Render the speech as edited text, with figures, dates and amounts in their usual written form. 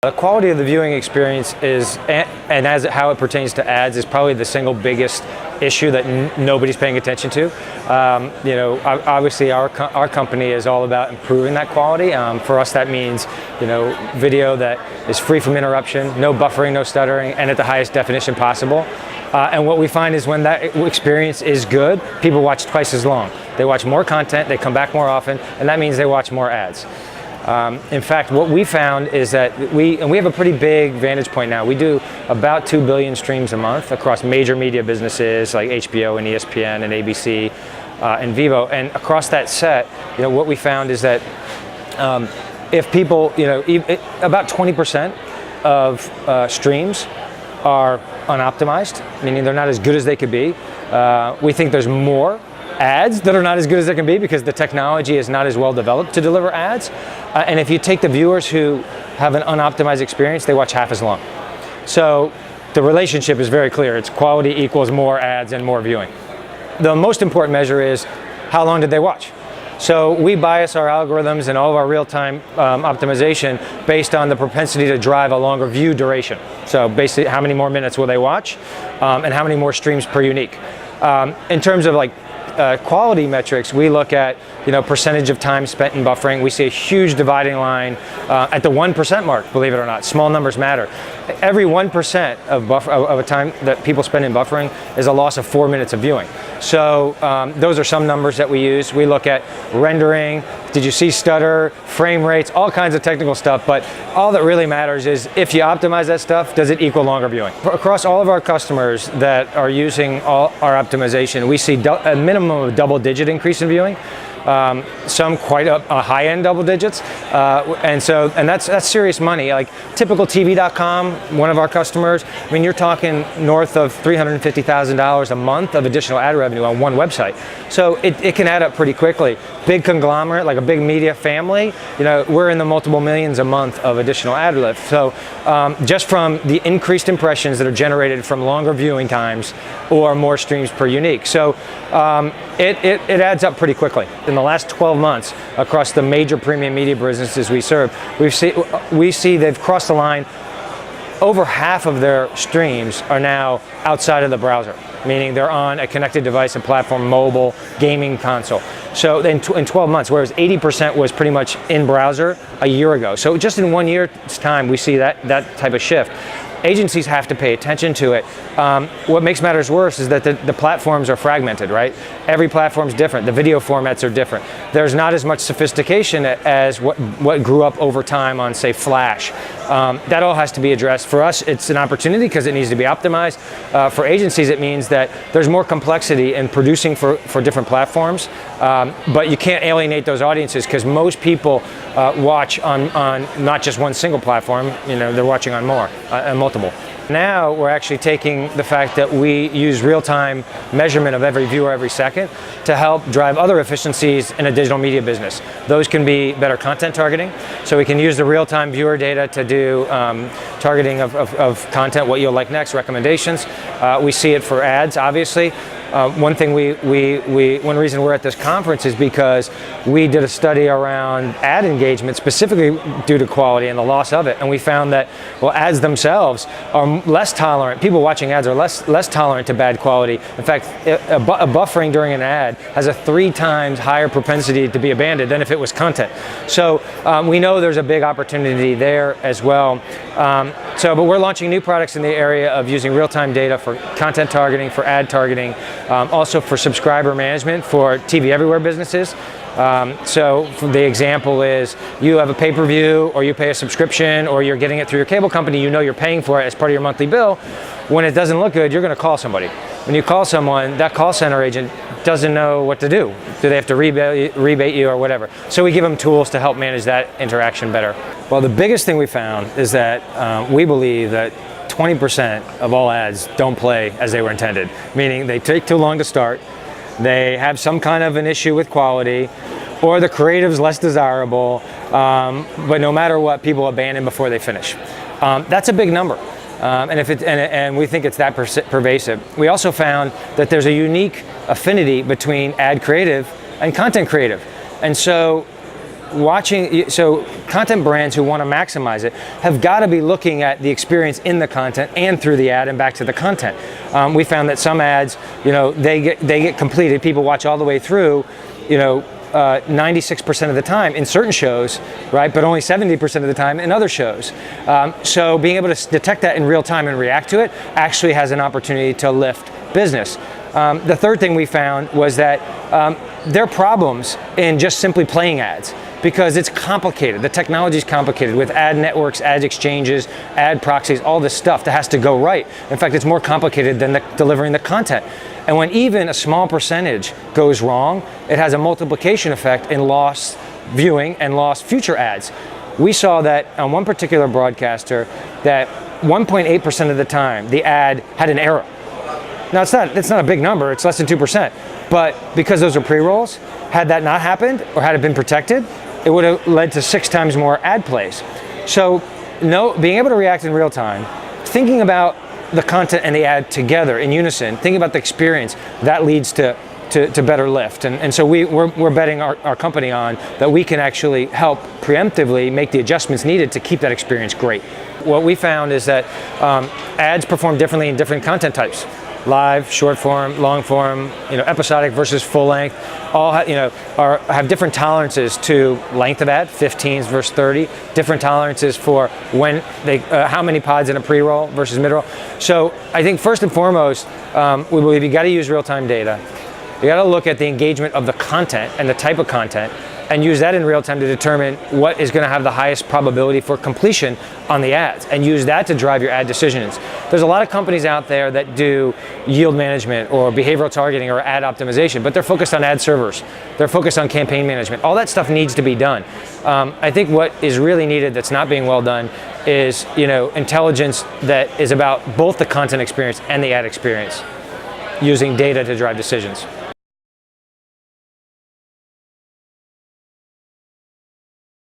The quality of the viewing experience is, and how it pertains to ads, is probably the single biggest issue that nobody's paying attention to. Obviously our company is all about improving that quality. For us, that means, video that is free from interruption, no buffering, no stuttering, and at the highest definition possible. And what we find is when that experience is good, people watch twice as long. They watch more content, they come back more often, and that means they watch more ads. In fact, what we found is that we have a pretty big vantage point now. We do about 2 billion streams a month across major media businesses like HBO and ESPN and ABC and Vivo. And across that set, what we found is that if people, about 20% of streams are unoptimized, meaning they're not as good as they could be. We think there's more ads that are not as good as they can be because the technology is not as well developed to deliver ads. And if you take the viewers who have an unoptimized experience, they watch half as long. So the relationship is very clear. It's quality equals more ads and more viewing. The most important measure is how long did they watch? So we bias our algorithms and all of our real-time optimization based on the propensity to drive a longer view duration. So basically how many more minutes will they watch and how many more streams per unique. In terms of quality metrics, we look at percentage of time spent in buffering. We see a huge dividing line at the 1% mark, believe it or not. Small numbers matter. Every 1% of a time that people spend in buffering is a loss of 4 minutes of viewing. So those are some numbers that we use. We look at rendering, did you see stutter, frame rates, all kinds of technical stuff, but all that really matters is if you optimize that stuff, does it equal longer viewing? Across all of our customers that are using all our optimization, we see a minimum of a double-digit increase in viewing. Some quite a high-end double digits, and that's serious money. Like typical TV.com, one of our customers, I mean, you're talking north of $350,000 a month of additional ad revenue on one website. So it can add up pretty quickly. Big conglomerate, like a big media family, we're in the multiple millions a month of additional ad lift. So just from the increased impressions that are generated from longer viewing times or more streams per unique. So it adds up pretty quickly. In the last 12 months, across the major premium media businesses we serve, we see they've crossed the line. Over half of their streams are now outside of the browser, meaning they're on a connected device, a platform, mobile, gaming console. So in 12 months, whereas 80% was pretty much in browser a year ago. So just in 1 year's time, we see that type of shift. Agencies have to pay attention to it. What makes matters worse is that the platforms are fragmented, right? Every platform's different. The video formats are different. There's not as much sophistication as what grew up over time on, say, Flash. That all has to be addressed. For us, it's an opportunity because it needs to be optimized. For agencies, it means that there's more complexity in producing for different platforms, but you can't alienate those audiences because most people watch on not just one single platform. They're watching on more, multiple. Now we're actually taking the fact that we use real-time measurement of every viewer every second to help drive other efficiencies in a digital media business. Those can be better content targeting. So we can use the real-time viewer data to do targeting of content, what you'll like next, recommendations. We see it for ads, obviously. One reason we're at this conference is because we did a study around ad engagement specifically due to quality and the loss of it, and we found that ads themselves are less tolerant. People watching ads are less tolerant to bad quality. In fact, a buffering during an ad has a 3 times higher propensity to be abandoned than if it was content. So we know there's a big opportunity there as well. But we're launching new products in the area of using real-time data for content targeting, for ad targeting, also for subscriber management for TV Everywhere businesses. So the example is you have a pay-per-view or you pay a subscription or you're getting it through your cable company, you're paying for it as part of your monthly bill. When it doesn't look good, you're going to call somebody. When you call someone, that call center agent doesn't know what to do. Do they have to rebate you or whatever? So we give them tools to help manage that interaction better. Well, the biggest thing we found is that we believe that 20% of all ads don't play as they were intended, meaning they take too long to start, they have some kind of an issue with quality, or the creative's less desirable, but no matter what, people abandon before they finish. That's a big number. And we think it's that pervasive. We also found that there's a unique affinity between ad creative and content creative. And so content brands who want to maximize it have got to be looking at the experience in the content and through the ad and back to the content. We found that some ads, they get completed. People watch all the way through, 96% of the time in certain shows, right? But only 70% of the time in other shows. So being able to detect that in real time and react to it actually has an opportunity to lift business. The third thing we found was that there are problems in just simply playing ads because it's complicated. The technology is complicated with ad networks, ad exchanges, ad proxies, all this stuff that has to go right. In fact, it's more complicated than delivering the content. And when even a small percentage goes wrong, it has a multiplication effect in lost viewing and lost future ads. We saw that on one particular broadcaster that 1.8% of the time the ad had an error. Now it's not a big number, it's less than 2%, but because those are pre-rolls, had that not happened or had it been protected, it would have led to 6 times more ad plays. So being able to react in real time, thinking about the content and the ad together in unison, thinking about the experience, that leads to better lift. And so we're betting our company on that we can actually help preemptively make the adjustments needed to keep that experience great. What we found is that ads perform differently in different content types. Live, short form, long form, episodic versus full length, all have different tolerances to length of ad, 15s versus 30, different tolerances for when how many pods in a pre-roll versus mid-roll. So I think first and foremost, we believe you got to use real-time data. You got to look at the engagement of the content and the type of content and use that in real time to determine what is going to have the highest probability for completion on the ads and use that to drive your ad decisions. There's a lot of companies out there that do yield management or behavioral targeting or ad optimization, but they're focused on ad servers. They're focused on campaign management. All that stuff needs to be done. I think what is really needed that's not being well done is intelligence that is about both the content experience and the ad experience, using data to drive decisions.